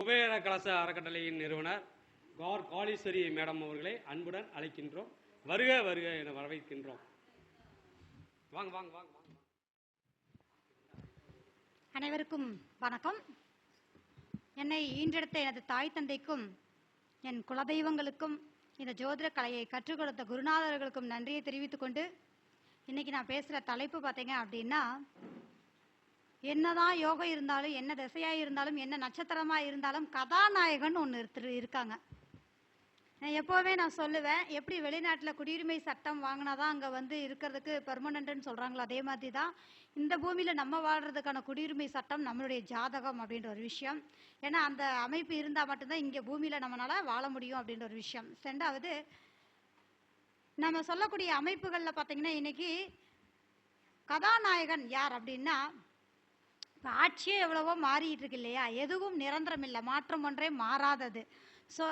குபேர கலச அறக்கட்டளையின் நிறுவனர் கார் காளீஸ்வரி மேடம் அவர்களை அன்புடன் அழைக்கின்றோம். வருக வருக என வரவேற்கின்றோம். வாங்க வாங்க வாங்க வாங்க. அனைவருக்கும் வணக்கம். என்னை ஈன்றெடுத்த எனது தாய் தந்தைக்கும் என் குலதெய்வங்களுக்கும் இந்த ஜோதிட கலையை கற்றுக் கொடுத்த குருநாதர்களுக்கும் நன்றியை தெரிவித்துக் கொண்டு இன்னைக்கு நான் பேசுகிற தலைப்பு பார்த்தீங்க அப்படின்னா, என்னதான் யோகம் இருந்தாலும், என்ன திசையாக இருந்தாலும், என்ன நட்சத்திரமாக இருந்தாலும் கதாநாயகன் ஒன்று இருக்காங்க. எப்போவுமே நான் சொல்லுவேன், எப்படி வெளிநாட்டில் குடியுரிமை சட்டம் வாங்கினாதான் அங்கே இருக்கிறதுக்கு பெர்மனண்ட்னு சொல்கிறாங்களோ அதே மாதிரி தான் இந்த பூமியில் நம்ம வாழ்கிறதுக்கான குடியுரிமை சட்டம் நம்மளுடைய ஜாதகம் அப்படின்ற ஒரு விஷயம். ஏன்னா அந்த அமைப்பு இருந்தால் மட்டும்தான் இங்கே பூமியில் நம்மளால் வாழ முடியும் அப்படின்ற ஒரு விஷயம். ரெண்டாவது, நம்ம சொல்லக்கூடிய அமைப்புகளில் பார்த்தீங்கன்னா இன்னைக்கு கதாநாயகன் யார் அப்படின்னா, இப்போ ஆட்சியே எவ்வளவோ மாறிட்டு இருக்கு இல்லையா, எதுவும் நிரந்தரம் இல்லை, மாற்றம் ஒன்றே மாறாதது. ஸோ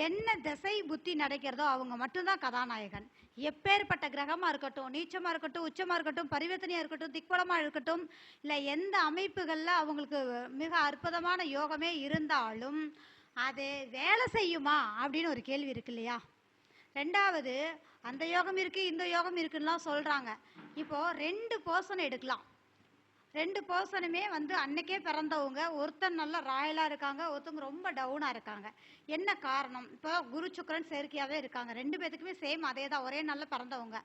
என்ன திசை புத்தி நடக்கிறதோ அவங்க மட்டும்தான் கதாநாயகன். எப்பேற்பட்ட கிரகமாக இருக்கட்டும், நீச்சமாக இருக்கட்டும், உச்சமாக இருக்கட்டும், பரிவர்த்தனையாக இருக்கட்டும், திக்பலமாக இருக்கட்டும், இல்லை எந்த அமைப்புகளில் அவங்களுக்கு மிக அற்புதமான யோகமே இருந்தாலும் அது வேலை செய்யுமா அப்படின்னு ஒரு கேள்வி இருக்கு இல்லையா. ரெண்டாவது, அந்த யோகம் இருக்குது இந்த யோகம் இருக்குன்னுலாம் சொல்கிறாங்க. இப்போது 2 பர்சன் எடுக்கலாம். 2 பர்சனுமே அன்னைக்கே பிறந்தவங்க. ஒருத்தர் நல்ல ராயலாக இருக்காங்க, ஒருத்தவங்க ரொம்ப டவுனாக இருக்காங்க. என்ன காரணம்? இப்போ குரு சுக்கிரன் செயற்கையாகவே இருக்காங்க. 2 பேத்துக்குமே சேம் அதே தான், ஒரே நல்ல பிறந்தவங்க.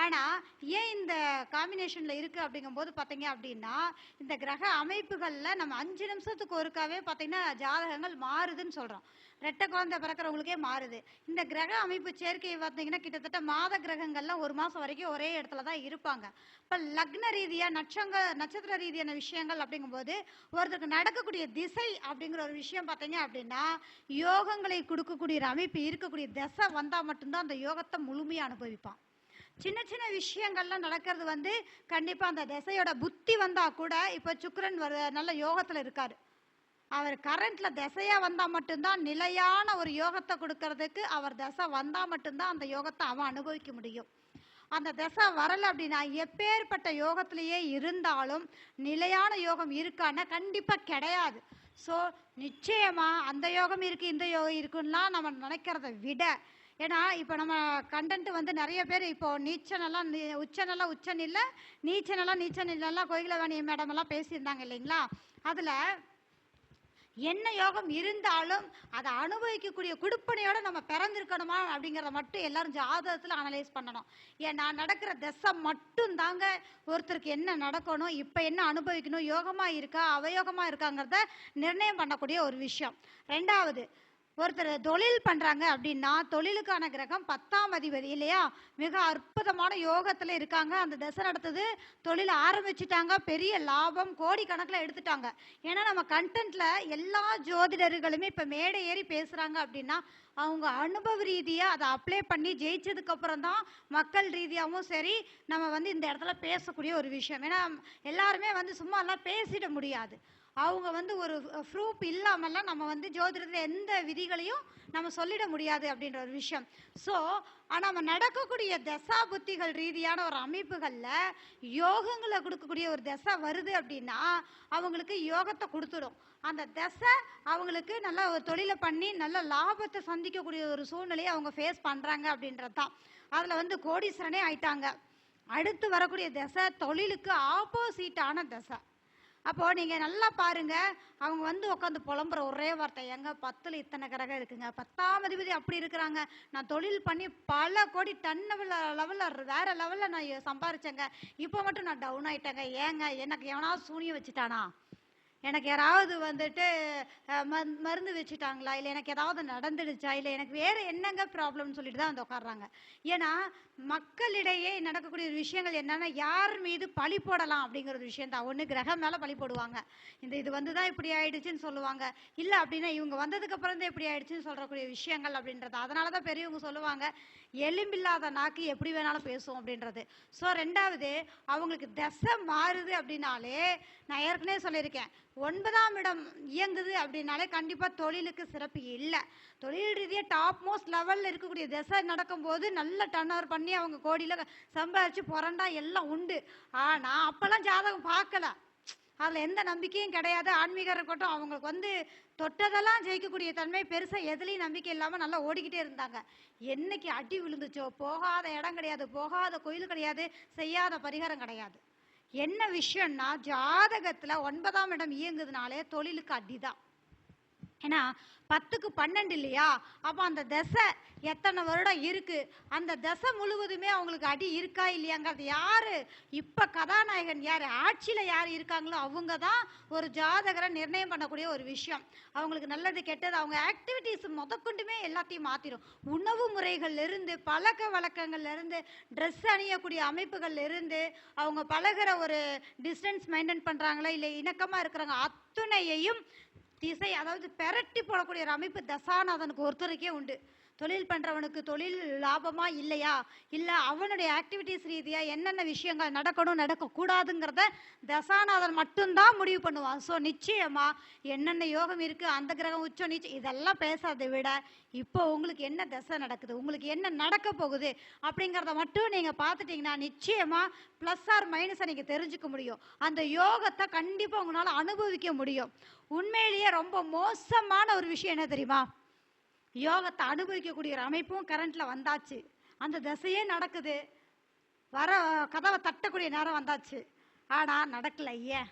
ஆனால் ஏன் இந்த காம்பினேஷனில் இருக்குது அப்படிங்கும்போது பார்த்தீங்க அப்படின்னா, இந்த கிரக அமைப்புகளில் நம்ம 5 நிமிஷத்துக்கு ஒருக்காவே பார்த்தீங்கன்னா ஜாதகங்கள் மாறுதுன்னு சொல்கிறோம். ரெட்டை குழந்தை பிறக்கிறவங்களுக்கே மாறுது. இந்த கிரக அமைப்பு சேர்க்கை பார்த்தீங்கன்னா கிட்டத்தட்ட மாத கிரகங்கள்லாம் 1 மாதம் வரைக்கும் ஒரே இடத்துல தான் இருப்பாங்க. இப்போ லக்ன ரீதியாக நட்சத்திர ரீதியான விஷயங்கள் அப்படிங்கும்போது ஒருத்தருக்கு நடக்கக்கூடிய திசை அப்படிங்கிற ஒரு விஷயம் பார்த்தீங்க அப்படின்னா, யோகங்களை கொடுக்கக்கூடிய அமைப்பு இருக்கக்கூடிய திசை வந்தால் மட்டும்தான் அந்த யோகத்தை முழுமையாக அனுபவிப்பான். சின்ன சின்ன விஷயங்கள்லாம் நடக்கிறது கண்டிப்பாக அந்த திசையோட புத்தி வந்தால் கூட, இப்போ சுக்கிரன் நல்ல யோகத்தில் இருக்காரு, அவர் கரண்ட்ல திசையா வந்தா மட்டும்தான் நிலையான ஒரு யோகத்தை கொடுக்கறதுக்கு அவர் திசை வந்தா மட்டும்தான் அந்த யோகத்தை அவன் அனுபவிக்க முடியும். அந்த திசை வரல அப்படின்னா எப்பேற்பட்ட யோகத்திலேயே இருந்தாலும் நிலையான யோகம் இருக்கான்னா கண்டிப்பா கிடையாது. ஸோ நிச்சயமா அந்த யோகம் இருக்கு இந்த யோகம் இருக்குன்னா நம்ம நினைக்கிறத விட, ஏன்னா இப்போ நம்ம கண்டென்ட் நிறைய பேர் இப்போ நீச்சனெல்லாம் உச்சனெல்லாம் உச்சன் இல்லை, நீச்சனெல்லாம் நீச்சன் இல்லைலாம் கோயிலவாணி மேடம் எல்லாம் பேசியிருந்தாங்க இல்லைங்களா. அதில் என்ன யோகம் இருந்தாலும் அதை அனுபவிக்கக்கூடிய குடுப்பனையோட நம்ம பிறந்திருக்கணுமா அப்படிங்கிறத மட்டும் எல்லாரும் ஜாதகத்தில் அனலைஸ் பண்ணணும். ஏன்னா நடக்கிற திசை மட்டும் தாங்க ஒருத்தருக்கு என்ன நடக்கணும், இப்போ என்ன அனுபவிக்கணும், யோகமாக இருக்கா அவயோகமாக இருக்காங்கிறத நிர்ணயம் பண்ணக்கூடிய ஒரு விஷயம். ரெண்டாவது, ஒருத்தர் தொழில் பண்ணுறாங்க அப்படின்னா தொழிலுக்கான கிரகம் 10ஆம் அதிபதி இல்லையா, மிக அற்புதமான யோகத்தில் இருக்காங்க. அந்த திசை நடத்துது, தொழில் ஆரம்பிச்சுட்டாங்க, பெரிய லாபம் கோடிக்கணக்கில் எடுத்துட்டாங்க. ஏன்னா நம்ம கண்டென்ட்ல எல்லா ஜோதிடர்களுமே இப்போ மேடை ஏறி பேசுகிறாங்க அப்படின்னா அவங்க அனுபவ ரீதியாக அதை அப்ளை பண்ணி ஜெயிச்சதுக்கப்புறம் தான் மக்கள் ரீதியாகவும் சரி நம்ம இந்த இடத்துல பேசக்கூடிய ஒரு விஷயம். ஏன்னா எல்லாருமே சும்மாலாம் பேசிட முடியாது. அவங்க ஒரு ப்ரூஃப் இல்லாமல்லாம் நம்ம ஜோதிடத்தில் எந்த விதிகளையும் நம்ம சொல்லிட முடியாது அப்படின்ற ஒரு விஷயம். ஸோ நம்ம நடக்கக்கூடிய தசா புத்திகள் ரீதியான ஒரு அமைப்புகளில் யோகங்களை கொடுக்கக்கூடிய ஒரு தசை வருது அப்படின்னா அவங்களுக்கு யோகத்தை கொடுத்துடும். அந்த தசை அவங்களுக்கு நல்ல ஒரு தொழிலை பண்ணி நல்ல லாபத்தை சந்திக்கக்கூடிய ஒரு சூழ்நிலையை அவங்க ஃபேஸ் பண்ணுறாங்க அப்படின்றது தான். அதில் கோடீஸ்வரனே ஆயிட்டாங்க. அடுத்து வரக்கூடிய தசை தொழிலுக்கு ஆப்போசிட்டான தசை. அப்போது நீங்கள் நல்லா பாருங்கள், அவங்க உட்காந்து புலம்புற ஒரே வார்த்தை, எங்க 10ல் இத்தனை கிரகம் இருக்குங்க, 10ஆம் அதிபதி அப்படி இருக்கிறாங்க, நான் தொழில் பண்ணி பல கோடி லெவலில் வேறு லெவலில் நான் சம்பாரிச்சேங்க, இப்போ மட்டும் நான் டவுன் ஆகிட்டேங்க, ஏங்க எனக்கு எவனாவது சூனியம் வச்சுட்டானா, எனக்கு யாராவது மருந்து வச்சுட்டாங்களா, இல்லை எனக்கு ஏதாவது நடந்துடுச்சா, இல்லை எனக்கு வேறு என்னங்க ப்ராப்ளம்னு சொல்லிட்டு தான் உட்காடுறாங்க. ஏன்னா மக்களிடையே நடக்கக்கூடிய விஷயங்கள் என்னென்னா, யார் மீது பழி போடலாம் அப்படிங்கிற ஒரு விஷயம் தான். ஒன்று கிரகம் மேலே பழி போடுவாங்க, இது தான் இப்படி ஆயிடுச்சுன்னு சொல்லுவாங்க, இல்லை அப்படின்னா இவங்க வந்ததுக்கப்புறம் தான் இப்படி ஆயிடுச்சுன்னு சொல்கிறக்கூடிய விஷயங்கள் அப்படின்றது. அதனால தான் பெரியவங்க சொல்லுவாங்க, எலும்பில்லாத நாக்கு எப்படி வேணாலும் பேசும் அப்படின்றது. ஸோ ரெண்டாவது, அவங்களுக்கு திசை மாறுது அப்படின்னாலே நான் ஏற்கனவே சொல்லியிருக்கேன், 9ஆம் இடம் இயங்குது அப்படின்னாலே கண்டிப்பாக தொழிலுக்கு சிறப்பு இல்லை. தொழில் ரீதியாக டாப் மோஸ்ட் லெவலில் இருக்கக்கூடிய திசை நடக்கும்போது நல்ல டர்ன் ஓவர் பண்ணி அவங்க கோடியில் சம்பாதிச்சு புரண்டா எல்லாம் உண்டு. ஆனால் அப்போல்லாம் ஜாதகம் பார்க்கல, அதில் எந்த நம்பிக்கையும் கிடையாது. ஆன்மீகம் இருக்கட்டும், அவங்களுக்கு வந்து தொட்டதெல்லாம் ஜெயிக்கக்கூடிய தன்மை பெருசாக எதுலேயும் நம்பிக்கை இல்லாமல் நல்லா ஓடிக்கிட்டே இருந்தாங்க. என்னைக்கு அடி விழுந்துச்சோ, போகாத இடம் கிடையாது, போகாத கோயில் கிடையாது, செய்யாத பரிகாரம் கிடையாது. என்ன விஷயம்னா, ஜாதகத்தில் 9ஆம் இடம் இயங்குதுனாலே தொழிலுக்கு அடிதான். ஏன்னா 10க்கு 12 இல்லையா? அப்போ அந்த தசை எத்தனை வருடம் இருக்கு, அந்த தசை முழுவதுமே அவங்களுக்கு அடி இருக்கா இல்லையாங்கிறது யாரு இப்ப கதாநாயகன் யாரு, ஆட்சியில யார் இருக்காங்களோ அவங்க தான் ஒரு ஜாதகரை நிர்ணயம் பண்ணக்கூடிய ஒரு விஷயம். அவங்களுக்கு நல்லது கெட்டது அவங்க ஆக்டிவிட்டிஸ் முதற்கொண்டுமே எல்லாத்தையும் மாத்திரும். உணவு முறைகள்ல இருந்து, பழக்க வழக்கங்கள்ல இருந்து, ட்ரெஸ் அணியக்கூடிய அமைப்புகள்ல இருந்து, அவங்க பழகிற ஒரு டிஸ்டன்ஸ் மெயின்டைன் பண்றாங்களா இல்லை இணக்கமா இருக்கிறாங்க, அத்துணையையும் திசை அதாவது பெரட்டி போடக்கூடிய ஒரு அமைப்பு தசாநாதனுக்கு ஒருத்தருக்கே உண்டு. தொழில் பண்றவனுக்கு தொழில் லாபமா இல்லையா, இல்லை அவனுடைய ஆக்டிவிட்டிஸ் ரீதியா என்னென்ன விஷயங்கள் நடக்கணும் நடக்கக்கூடாதுங்கிறத தசாநாதன் மட்டும்தான் முடிவு பண்ணுவான். ஸோ நிச்சயமா என்னென்ன யோகம் இருக்கு, அந்த கிரகம் உச்சம் நீச்சம் இதெல்லாம் பேசாதை விட இப்போ உங்களுக்கு என்ன தசை நடக்குது, உங்களுக்கு என்ன நடக்க போகுது அப்படிங்கிறத மட்டும் நீங்க பார்த்துட்டீங்கன்னா நிச்சயமா பிளஸ் ஆர் மைனஸை நீங்க தெரிஞ்சுக்க முடியும். அந்த யோகத்தை கண்டிப்பா உங்களால அனுபவிக்க முடியும். உண்மையிலேயே ரொம்ப மோசமான ஒரு விஷயம் என்ன தெரியுமா, யோகத்தை அனுபவிக்கக்கூடிய ஒரு அமைப்பும் கரண்ட்ல வந்தாச்சு, அந்த தசையே நடக்குது, வர கதவை தட்டக்கூடிய நேரம் வந்தாச்சு, ஆனா நடக்கல. ஏன்?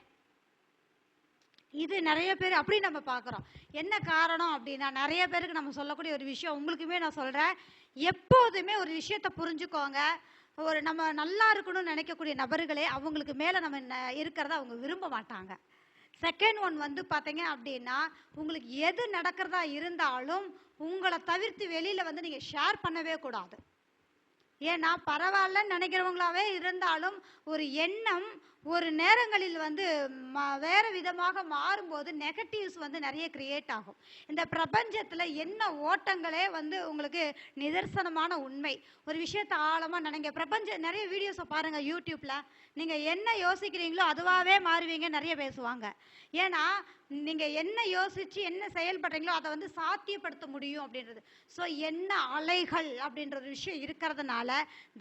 இது நிறைய பேர் அப்படி நம்ம பார்க்குறோம். என்ன காரணம் அப்படின்னா, நிறைய பேருக்கு நம்ம சொல்லக்கூடிய ஒரு விஷயம் உங்களுக்குமே நான் சொல்றேன், எப்போதுமே ஒரு விஷயத்தை புரிஞ்சுக்கோங்க. ஒரு நம்ம நல்லா இருக்கணும்னு நினைக்கக்கூடிய நபர்களே அவங்களுக்கு மேலே நம்ம இருக்கிறத அவங்க விரும்ப மாட்டாங்க. செகண்ட் ஒன் வந்து பார்த்தீங்க அப்படின்னா, உங்களுக்கு எது நடக்கிறதா இருந்தாலும் உங்களை தவிர்த்து வெளியில் வந்து நீங்கள் ஷேர் பண்ணவே கூடாது. ஏன்னா பரவாயில்லன்னு நினைக்கிறவங்களாவே இருந்தாலும் ஒரு எண்ணம் ஒரு நேரங்களில் வந்து வேற விதமாக மாறும்போது நெகட்டிவ்ஸ் வந்து நிறைய கிரியேட் ஆகும். இந்த பிரபஞ்சத்தில் என்ன ஓட்டங்களே வந்து உங்களுக்கு நிதர்சனமான உண்மை. ஒரு விஷயத்தை ஆழமாக நினைங்க. பிரபஞ்சம் நிறைய வீடியோஸை பாருங்கள் யூடியூப்பில், நீங்கள் என்ன யோசிக்கிறீங்களோ அதுவாகவே மாறுவீங்க நிறைய பேசுவாங்க. ஏன்னா நீங்கள் என்ன யோசித்து என்ன செயல்படுறீங்களோ அதை வந்து சாத்தியப்படுத்த முடியும் அப்படின்றது. ஸோ என்ன அலைகள் அப்படின்ற விஷயம் இருக்கிறதுனால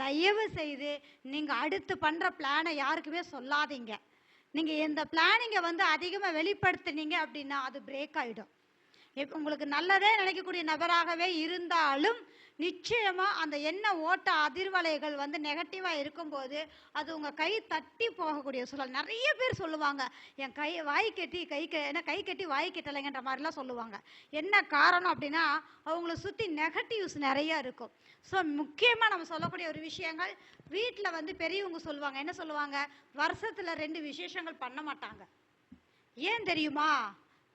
தயவு செய்து நீங்கள் அடுத்து பண்ணுற பிளானை யாருக்குமே சொல்லாதீங்க. நீங்கள் இந்த பிளானிங்கை வந்து அதிகமாக வெளிப்படுத்தினீங்க அப்படின்னா அது பிரேக் ஆகிடும். உங்களுக்கு நல்லதே நினைக்கக்கூடிய நபராகவே இருந்தாலும் நிச்சயமா அந்த எண்ண ஓட்ட அதிர்வலைகள் வந்து நெகட்டிவா இருக்கும்போது அது உங்க கை தட்டி போகக்கூடிய சூழல். நிறைய பேர் சொல்லுவாங்க, என் வாய் கட்டி கை கட்டி வாய் கட்டலைங்கன்ற மாதிரிலாம் சொல்லுவாங்க. என்ன காரணம் அப்படின்னா அவங்கள சுற்றி நெகட்டிவ்ஸ் நிறைய இருக்கும். ஸோ முக்கியமாக நம்ம சொல்லக்கூடிய ஒரு விஷயங்கள், வீட்டில் வந்து பெரியவங்க சொல்லுவாங்க, என்ன சொல்லுவாங்க, வருஷத்தில் 2 விசேஷங்கள் பண்ண மாட்டாங்க. ஏன் தெரியுமா?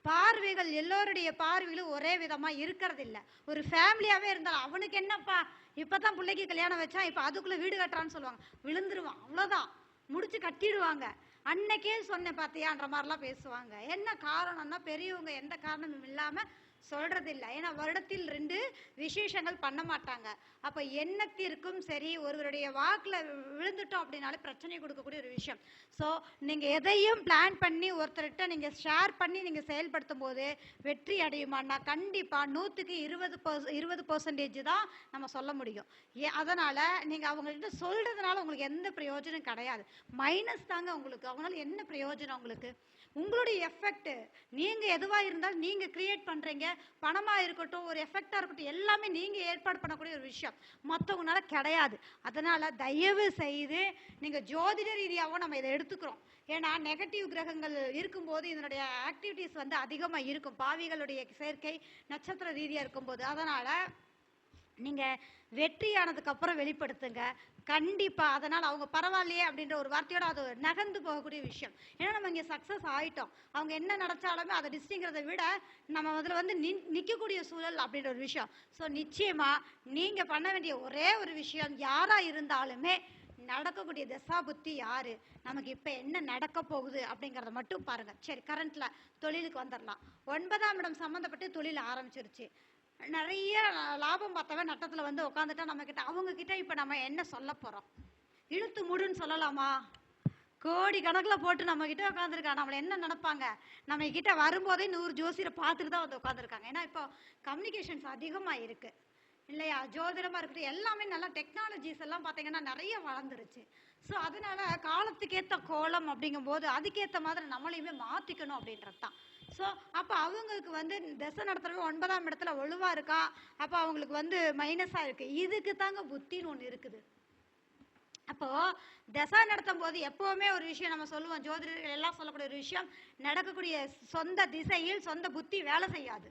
பார்வைகள் எல்லோருடைய பார்வைகளும் ஒரே விதமாக இருக்கிறது இல்லை. ஒரு ஃபேமிலியாகவே இருந்தாலும் அவனுக்கு என்னப்பா இப்போதான் பிள்ளைக்கு கல்யாணம் வச்சா இப்போ அதுக்குள்ளே வீடு கட்டுறான்னு சொல்லுவாங்க, விழுந்துருவான், அவ்வளோதான், முடிச்சு கட்டிடுவாங்க. அன்னைக்கே சொன்னேன் பார்த்தியான்ற மாதிரிலாம் பேசுவாங்க. என்ன காரணம்னா பெரியவங்க எந்த காரணமும் இல்லாமல் சொல்றது இல்லை. ஏன்னா வருடத்தில் 2 விசேஷங்கள் பண்ண மாட்டாங்க. அப்ப எண்ணத்திற்கும் சரி ஒருவருடைய வாக்குல விழுந்துட்டோம் அப்படின்னாலே பிரச்சனை கொடுக்கக்கூடிய ஒரு விஷயம். ஸோ நீங்க எதையும் பிளான் பண்ணி ஒருத்தர்கிட்ட நீங்க ஷேர் பண்ணி நீங்க செயல்படுத்தும் போது வெற்றி அடையுமான்னா கண்டிப்பா 100க்கு 20% தான் நம்ம சொல்ல முடியும். அதனால நீங்க அவங்கள்ட்ட சொல்றதுனால உங்களுக்கு எந்த பிரயோஜனம் கிடையாது, மைனஸ் தாங்க உங்களுக்கு. அவங்களால என்ன பிரயோஜனம் உங்களுக்கு? உங்களுடைய எஃபெக்ட் நீங்க எதுவா இருந்தாலும் நீங்க கிரியேட் பண்றீங்க. பணமா இருக்கட்டும், ஒரு எஃபெக்டா இருக்கட்டும், எல்லாமே நீங்க ஏற்பாடு பண்ணக்கூடிய ஒரு விஷயம், மற்றவங்களால கிடையாது. அதனால தயவு செய்து நீங்க ஜோதிட ரீதியாகவும் நம்ம இதை எடுத்துக்கிறோம். ஏன்னா நெகட்டிவ் கிரகங்கள் இருக்கும்போது இதனுடைய ஆக்டிவிட்டிஸ் வந்து அதிகமா இருக்கும், பாவிகளுடைய சேர்க்கை நட்சத்திர ரீதியா இருக்கும்போது. அதனால நீங்க வெற்றியானதுக்கு அப்புறம் வெளிப்படுத்துங்க கண்டிப்பா. அதனால அவங்க பரவாயில்லையே அப்படின்ற ஒரு வார்த்தையோட அது நகர்ந்து போகக்கூடிய விஷயம். ஏன்னா நம்ம இங்க சக்சஸ் ஆயிட்டோம், அவங்க என்ன நினைச்சாலுமே அதை டிஸ்டிங்கிறத விட நம்ம அதில் வந்து நிற்கக்கூடிய சூழல் அப்படின்ற ஒரு விஷயம். ஸோ நிச்சயமா நீங்க பண்ண வேண்டிய ஒரே ஒரு விஷயம், யாரா இருந்தாலுமே நடக்கக்கூடிய தசா புத்தி யாரு, நமக்கு இப்ப என்ன நடக்க போகுது அப்படிங்கறத மட்டும் பாருங்க. சரி, கரண்ட்ல தொழிலுக்கு வந்துடலாம். 9ஆம் இடம் சம்பந்தப்பட்டு தொழில் ஆரம்பிச்சிருச்சு, நிறைய லாபம் பார்த்தவன் நட்டத்துல வந்து உட்காந்துட்டா நம்ம கிட்ட அவங்க கிட்ட இப்ப நம்ம என்ன சொல்ல போறோம்? இழுத்து மூடுன்னு சொல்லலாமா? கோடி கணக்கில் போட்டு நம்ம கிட்ட உட்காந்துருக்காங்க, நம்மளை என்ன நினைப்பாங்க? நம்ம கிட்ட வரும்போதே 100 ஜோசியரை பார்த்துட்டு தான் வந்து உட்காந்துருக்காங்க. ஏன்னா இப்போ கம்யூனிகேஷன்ஸ் அதிகமாக இருக்கு. இல்லையா? ஜோதிடமா இருக்கட்டும், எல்லாமே நல்லா டெக்னாலஜிஸ் எல்லாம் பார்த்தீங்கன்னா நிறைய வளர்ந்துருச்சு. ஸோ அதனால காலத்துக்கேற்ற கோலம் அப்படிங்கும்போது அதுக்கேற்ற மாதிரி நம்மளையுமே மாற்றிக்கணும் அப்படின்றது தான். ஸோ அப்போ அவங்களுக்கு வந்து திசை நடத்துறவங்க 9ஆம் இடத்துல வலுவா இருக்கா, அப்போ அவங்களுக்கு வந்து மைனஸாக இருக்கு. இதுக்கு தாங்க புத்தின்னு ஒன்று இருக்குது. அப்போ தசா நடத்தும் போது எப்பவுமே ஒரு விஷயம் நம்ம சொல்லுவோம், ஜோதிடர்கள் எல்லாம் சொல்லக்கூடிய ஒரு விஷயம், நடக்கக்கூடிய சொந்த திசையில் சொந்த புத்தி வேலை செய்யாது,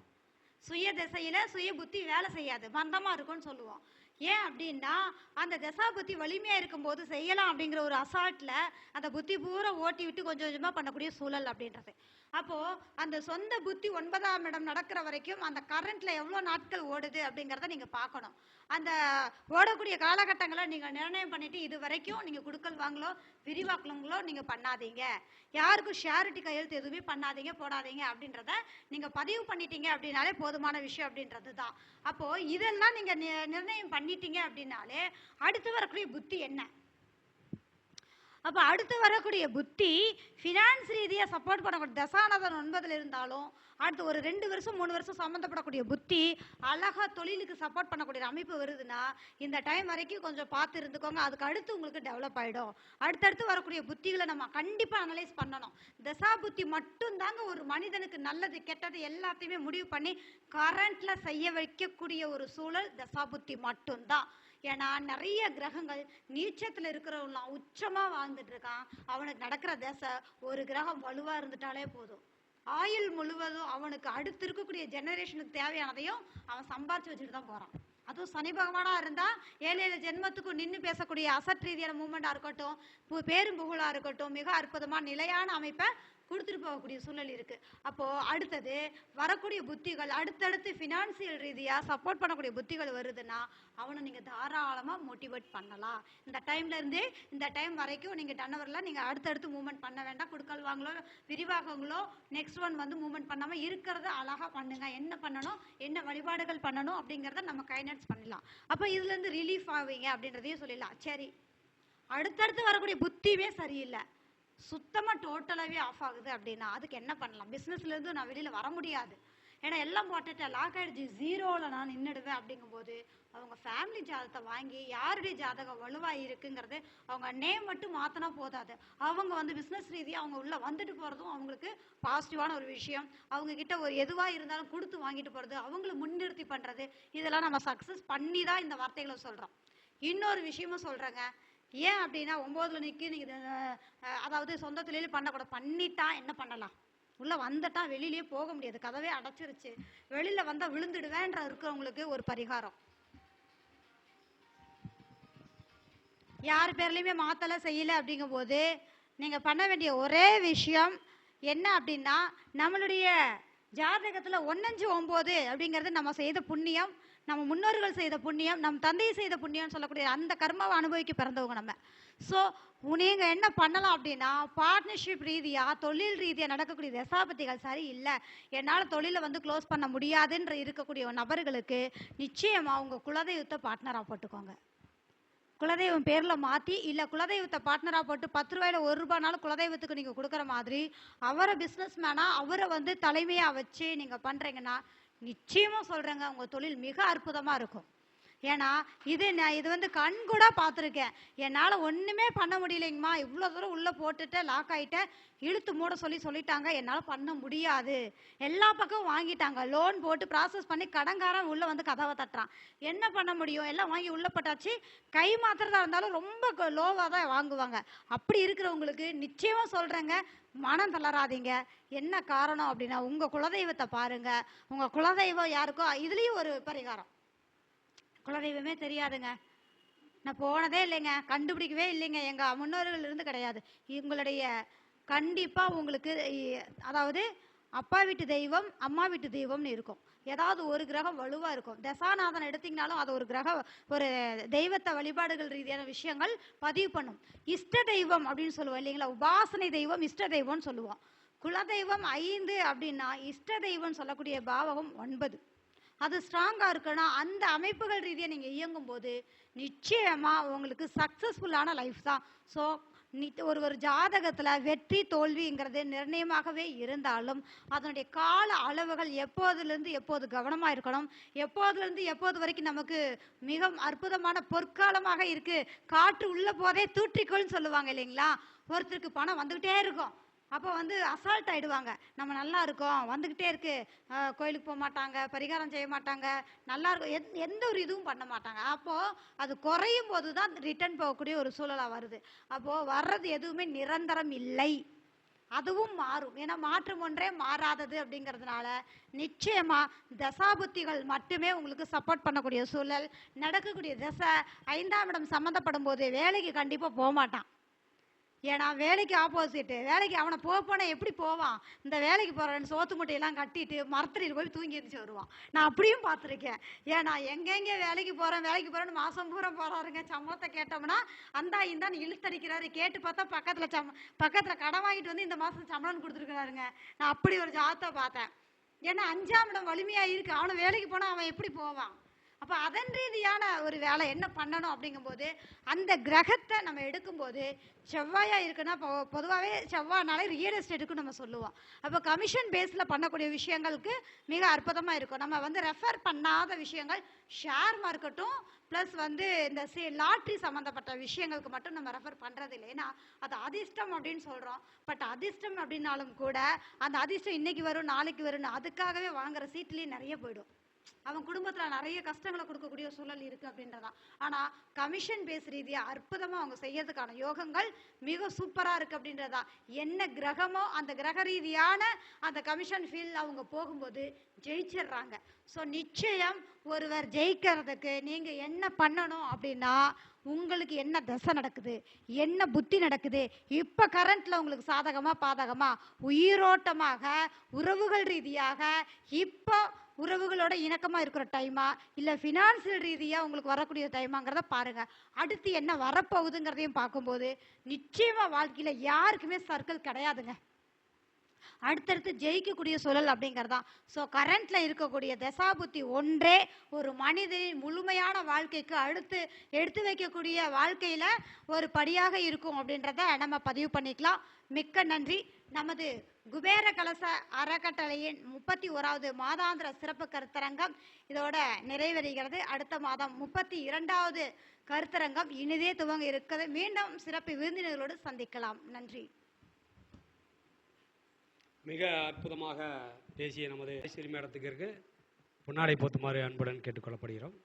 சுய திசையில சுய புத்தி வேலை செய்யாது, மந்தமா இருக்கும்னு சொல்லுவோம். ஏன் அப்படின்னா அந்த தசா புத்தி வலிமையா இருக்கும்போது செய்யலாம் அப்படிங்கிற ஒரு அசால்ட்ல அந்த புத்தி பூரா ஓட்டி விட்டு கொஞ்சம் கொஞ்சமா பண்ணக்கூடிய சூழல் அப்படின்றது. அப்போ அந்த சொந்த புத்தி 9ஆம் இடம் நடக்கிற வரைக்கும் அந்த கரண்ட்ல எவ்வளவு நாட்கள் ஓடுது அப்படிங்கறத நீங்க பார்க்கணும். அந்த ஓடக்கூடிய காலகட்டங்களை நீங்க நிர்ணயம் பண்ணிட்டு இது வரைக்கும் நீங்க குடுக்கல் வாங்கலோ விரிவாக்கலங்களோ நீங்க பண்ணாதீங்க, யாருக்கும் ஷேரிட்டி கையெழுத்து எதுவுமே பண்ணாதீங்க போடாதீங்க அப்படின்றத நீங்க பதிவு பண்ணிட்டீங்க அப்படின்னாலே போதுமான விஷயம் அப்படின்றது தான். அப்போ இதெல்லாம் நீங்க நிர்ணயம் பண்ணிட்டீங்க அப்படின்னாலே அடுத்து வரக்கூடிய புத்தி என்ன? அப்போ அடுத்து வரக்கூடிய புத்தி ஃபினான்ஸ் ரீதியாக சப்போர்ட் பண்ணக்கூடிய தசாநாதன் 9ல் இருந்தாலும் அடுத்து ஒரு 2 வருஷம் 3 வருஷம் சம்மந்தப்படக்கூடிய புத்தி அழகா தொழிலுக்கு சப்போர்ட் பண்ணக்கூடிய அமைப்பு வருதுன்னா இந்த டைம் வரைக்கும் கொஞ்சம் பார்த்து இருந்துக்கோங்க. அதுக்கு அடுத்து உங்களுக்கு டெவலப் ஆகிடும். அடுத்தடுத்து வரக்கூடிய புத்திகளை நம்ம கண்டிப்பாக அனலைஸ் பண்ணணும். தசா புத்தி மட்டும்தாங்க ஒரு மனிதனுக்கு நல்லது கெட்டது எல்லாத்தையுமே முடிவு பண்ணி கரண்ட்ல செய்ய வைக்கக்கூடிய ஒரு சூழல் தசா புத்தி மட்டும்தான். ஏன்னா நிறைய கிரகங்கள் நீச்சத்தில் இருக்கிறவங்களாம் உச்சமா வாழ்ந்துட்டு இருக்கான். அவனுக்கு நடக்கிற தசை ஒரு கிரகம் வலுவா இருந்துட்டாலே போதும், ஆயுள் முழுவதும் அவனுக்கு அடுத்து இருக்கக்கூடிய ஜெனரேஷனுக்கு தேவையானதையும் அவன் சம்பாரிச்சு வச்சுட்டு தான் போறான். அதுவும் சனி பகவானா இருந்தா 7 ஜென்மத்துக்கும் நின்று பேசக்கூடிய அசட் ரீதியான மூமெண்டா இருக்கட்டும், பேரும் புகழா இருக்கட்டும், மிக அற்புதமான நிலையான அமைப்பை கொடுத்துட்டு போகக்கூடிய சூழல் இருக்கு. அப்போ அடுத்தது வரக்கூடிய புத்திகள் அடுத்தடுத்து ஃபினான்சியல் ரீதியா சப்போர்ட் பண்ணக்கூடிய புத்திகள் வருதுன்னா அவனை நீங்க தாராளமா மோட்டிவேட் பண்ணலாம். இந்த டைம்ல இருந்தே இந்த டைம் வரைக்கும் நீங்க டன்னவர்ல நீங்க அடுத்தடுத்து மூவ்மெண்ட் பண்ண வேண்டாம், குடுக்கல் வாங்கலோ விரிவாகங்களோ நெக்ஸ்ட் ஒன் வந்து மூவ்மெண்ட் பண்ணாம இருக்கிறத அழகா பண்ணுங்க. என்ன பண்ணணும், என்ன வழிபாடுகள் பண்ணணும் அப்படிங்கறத நம்ம கைனட்ஸ் பண்ணலாம். அப்ப இதுல இருந்து ரிலீஃப் ஆவீங்க அப்படின்றதையும் சொல்லிடலாம். சரி, அடுத்தடுத்து வரக்கூடிய புத்தியே சரியில்லை, சுத்தமா டோட்டலாவே ஆஃப் ஆகுது அப்படின்னா அதுக்கு என்ன பண்ணலாம்? பிசினஸ்ல இருந்து நான் வெளியில வர முடியாது, ஏன்னா எல்லாம் போட்டுட்டேன், லாக் ஆயிடுச்சு, ஜீரோல நான் நின்றுடுவேன் அப்படிங்கும்போது அவங்க ஃபேமிலி ஜாதகத்தை வாங்கி யாருடைய ஜாதகம் வலுவா இருக்குங்கிறது அவங்க நேம் மட்டும் மாத்தினா போதாது. அவங்க வந்து பிசினஸ் ரீதியாக அவங்க உள்ள வந்துட்டு போறதும் அவங்களுக்கு பாசிட்டிவான ஒரு விஷயம். அவங்க கிட்ட ஒரு எதுவா இருந்தாலும் கொடுத்து வாங்கிட்டு போறது, அவங்களை முன்னிறுத்தி பண்றது, இதெல்லாம் நம்ம சக்சஸ் பண்ணி தான் இந்த வார்த்தைகளை சொல்றோம். இன்னொரு விஷயமும் சொல்றேங்க, ஏன் அப்படின்னா 9ல் நிற்கி நீங்க அதாவது சொந்த தொழில் பண்ணக்கூட பண்ணிட்டா என்ன பண்ணலாம்? உள்ள வந்துட்டா வெளியிலேயே போக முடியாது, கதவே அடைச்சிருச்சு, வெளியில வந்தா விழுந்துடுவேன்ற இருக்கிறவங்களுக்கு ஒரு பரிகாரம். யார் பேர்லையுமே மாத்தலை செய்யலை அப்படிங்கும் போது நீங்க பண்ண வேண்டிய ஒரே விஷயம் என்ன அப்படின்னா, நம்மளுடைய ஜாதகத்துல 1-5-9 அப்படிங்கிறது நம்ம செய்த புண்ணியம், நம்ம முன்னோர்கள் செய்த புண்ணியம், நம் தந்தையை செய்த புண்ணியம்னு சொல்லக்கூடிய அந்த கர்மாவை அனுபவிக்க பிறந்தவங்க நம்ம. ஸோ நீங்க என்ன பண்ணலாம் அப்படின்னா, பார்ட்னர்ஷிப் ரீதியா தொழில் ரீதியா நடக்கக்கூடிய தசாபதிகள் சரி இல்லை, என்னால் தொழிலை வந்து க்ளோஸ் பண்ண முடியாதுன்ற இருக்கக்கூடிய நபர்களுக்கு நிச்சயமா உங்க குலதெய்வத்தை பார்ட்னரா போட்டுக்கோங்க. குலதெய்வம் பேர்ல மாத்தி இல்ல குலதெய்வத்தை பார்ட்னரா போட்டு 10 ரூபாயில 1 ரூபாய்னாலும் குலதெய்வத்துக்கு நீங்க கொடுக்குற மாதிரி அவரை பிசினஸ் மேனா அவரை வந்து தலைமையா வச்சு நீங்க பண்றீங்கன்னா நிச்சயமா சொல்றேங்க உங்க தொழில் மிக அற்புதமா இருக்கும். ஏன்னா இது வந்து கண்கூடா பார்த்துருக்கேன். என்னால் ஒன்றுமே பண்ண முடியலைங்கம்மா, இவ்வளோ தூரம் உள்ளே போட்டுட்டு லாக் ஆகிட்டேன், இழுத்து மூட சொல்லிட்டாங்க, என்னால் பண்ண முடியாது, எல்லா பக்கம் வாங்கிட்டாங்க, லோன் போட்டு ப்ராசஸ் பண்ணி கடன்காரன் உள்ளே வந்து கதவை தட்டுறான், என்ன பண்ண முடியும், எல்லாம் வாங்கி உள்ளே போட்டாச்சு, கை மாத்திரதா இருந்தாலும் ரொம்ப லோவாக தான் வாங்குவாங்க. அப்படி இருக்கிறவங்களுக்கு நிச்சயமாக சொல்கிறேங்க, மனம் தளராதீங்க. என்ன காரணம் அப்படின்னா உங்கள் குலதெய்வத்தை பாருங்கள். உங்கள் குலதெய்வம் யாருக்கோ இதுலேயும் ஒரு பரிகாரம். குலதெய்வமே தெரியாதுங்க, நான் போனதே இல்லைங்க, கண்டுபிடிக்கவே இல்லைங்க, எங்கள் முன்னோர்கள் இருந்து கிடையாது. உங்களுடைய கண்டிப்பாக உங்களுக்கு அதாவது அப்பா வீட்டு தெய்வம் அம்மா வீட்டு தெய்வம்னு இருக்கும், ஏதாவது ஒரு கிரகம் வலுவாக இருக்கும். தசாநாதன் எடுத்தீங்கனாலும் அது ஒரு கிரகம் ஒரு தெய்வத்தை வழிபாடுகள் ரீதியான விஷயங்கள் பதிவு பண்ணும். இஷ்ட தெய்வம் அப்படின்னு சொல்லுவோம் இல்லைங்களா, உபாசனை தெய்வம் இஷ்ட தெய்வம்னு சொல்லுவோம். குலதெய்வம் 5 அப்படின்னா இஷ்ட தெய்வம் சொல்லக்கூடிய பாவகம் 9, அது ஸ்ட்ராங்கா இருக்குன்னா அந்த அமைப்புகள் ரீதியாக நீங்கள் இயங்கும் போது நிச்சயமா உங்களுக்கு சக்சஸ்ஃபுல்லான லைஃப் தான். ஸோ ஒரு ஜாதகத்துல வெற்றி தோல்விங்கிறது நிர்ணயமாகவே இருந்தாலும் அதனுடைய கால அளவுகள் எப்போதிலிருந்து எப்போது கவனமா இருக்கணும், எப்போதிலிருந்து எப்போது வரைக்கும் நமக்கு மிக அற்புதமான பொற்காலமாக இருக்கு, காற்று உள்ள போதே தூற்றிக்கொள்னு சொல்லுவாங்க இல்லைங்களா. ஒருத்தருக்கு பணம் வந்துகிட்டே இருக்கும், அப்போ அசால்ட் ஆயிடுவாங்க. நம்ம நல்லா இருக்கோம், வந்துக்கிட்டே இருக்கு, கோயிலுக்கு போக மாட்டாங்க, பரிகாரம் செய்ய மாட்டாங்க, நல்லா இருக்கும், எந்த ஒரு இதுவும் பண்ண மாட்டாங்க. அப்போது அது குறையும் போது தான் ரிட்டர்ன் போகக்கூடிய ஒரு சூழலாக வருது. அப்போது வர்றது எதுவுமே நிரந்தரம் இல்லை, அதுவும் மாறும். ஏன்னா மாற்றம் ஒன்றே மாறாதது அப்படிங்கிறதுனால நிச்சயமாக தசாபுத்திகள் மட்டுமே உங்களுக்கு சப்போர்ட் பண்ணக்கூடிய சூழல். நடக்கக்கூடிய தசை 5ஆம் இடம் சம்மந்தப்படும் போது வேலைக்கு கண்டிப்பாக போக மாட்டான். ஏன்னா வேலைக்கு ஆப்போசிட்டு, வேலைக்கு அவனை போன எப்படி போவான், இந்த வேலைக்கு போகிறவன் சோத்து முட்டையெல்லாம் கட்டிட்டு மரத்தடியில் போய் தூங்கி எழுந்துச்சு வருவான். நான் அப்படியும் பார்த்துருக்கேன். ஏன்னா எங்கெங்கே வேலைக்கு போகிறேன்னு மாதம் பூரா போகிறாருங்க. சம்பளத்தை கேட்டோம்னா இந்தான்னு இழுத்தடிக்கிறாரு. கேட்டு பார்த்தா பக்கத்தில் கடன் வாங்கிட்டு வந்து இந்த மாதம் சம்பளம் கொடுத்துருக்கிறாருங்க. நான் அப்படி ஒரு ஜாதத்தை பார்த்தேன். ஏன்னா 5ஆம் இடம் வலிமையாக இருக்குது, அவனை வேலைக்கு போனால் அவன் எப்படி போவான். அப்போ அதன் ரீதியான ஒரு வேலை என்ன பண்ணணும் அப்படிங்கும்போது அந்த கிரகத்தை நம்ம எடுக்கும்போது செவ்வாயாக இருக்குன்னா பொதுவாகவே செவ்வாய்னாலே ரியல் எஸ்டேட்டுக்கு நம்ம சொல்லுவோம். அப்போ கமிஷன் பேஸில் பண்ணக்கூடிய விஷயங்களுக்கு மிக அற்புதமாக இருக்கும். நம்ம ரெஃபர் பண்ணாத விஷயங்கள் ஷேர் மார்க்கெட்டும் ப்ளஸ் இந்த லாட்ரி சம்மந்தப்பட்ட விஷயங்களுக்கு மட்டும் நம்ம ரெஃபர் பண்ணுறது இல்லை. ஏன்னா அது அதிர்ஷ்டம் அப்படின்னு சொல்கிறோம். பட் அதிர்ஷ்டம் அப்படின்னாலும் கூட அந்த அதிர்ஷ்டம் இன்னைக்கு வரும் நாளைக்கு வரும்னு அதுக்காகவே வாங்குற சீட்லேயும் நிறைய போயிடும். அவன் குடும்பத்தில் நிறைய கஷ்டங்களை கொடுக்கக்கூடிய சூழல் இருக்குது அப்படின்றதான். ஆனால் கமிஷன் பேஸ் ரீதியாக அற்புதமாக அவங்க செய்யறதுக்கான யோகங்கள் மிக சூப்பராக இருக்குது அப்படின்றதா. என்ன கிரகமோ அந்த கிரக ரீதியான அந்த கமிஷன் ஃபீல்ட் அவங்க போகும்போது ஜெயிச்சிடுறாங்க. ஸோ நிச்சயம் ஒருவர் ஜெயிக்கிறதுக்கு நீங்கள் என்ன பண்ணணும் அப்படின்னா, உங்களுக்கு என்ன தசை நடக்குது, என்ன புத்தி நடக்குது, இப்போ கரண்ட்ல உங்களுக்கு சாதகமா பாதகமா, உயிரோட்டமாக உறவுகள் ரீதியாக இப்போ உறவுகளோட இணக்கமாக இருக்கிற டைமா இல்லை ஃபினான்சியல் ரீதியாக உங்களுக்கு வரக்கூடிய டைமாங்கிறத பாருங்கள். அடுத்து என்ன வரப்போகுதுங்கிறதையும் பார்க்கும்போது நிச்சயமாக வாழ்க்கையில் யாருக்குமே சர்க்கிள் கிடையாதுங்க. அடுத்தடுத்து ஜெயிக்கக்கூடிய சூழல் அப்படிங்கிறதான். ஸோ கரண்ட்ல இருக்கக்கூடிய தசாபுத்தி ஒன்றே ஒரு மனிதனின் முழுமையான வாழ்க்கைக்கு அடுத்து எடுத்து வைக்கக்கூடிய வாழ்க்கையில ஒரு படியாக இருக்கும் அப்படின்றத நம்ம பதிவு பண்ணிக்கலாம். மிக்க நன்றி. நமது குபேர கலச அறக்கட்டளையின் 31வது மாதாந்திர சிறப்பு கருத்தரங்கம் இதோட நிறைவடைகிறது. அடுத்த மாதம் 32வது கருத்தரங்கம் இனிதே துவங்க இருக்கிறது. மீண்டும் சிறப்பு விருந்தினர்களோடு சந்திக்கலாம். நன்றி. மிக அற்புதமாக பேசிய நமது மேடத்துக்கு பொன்னாடை போத்துமாறு அன்புடன் கேட்டுக்கொள்ளப்படுகிறோம்.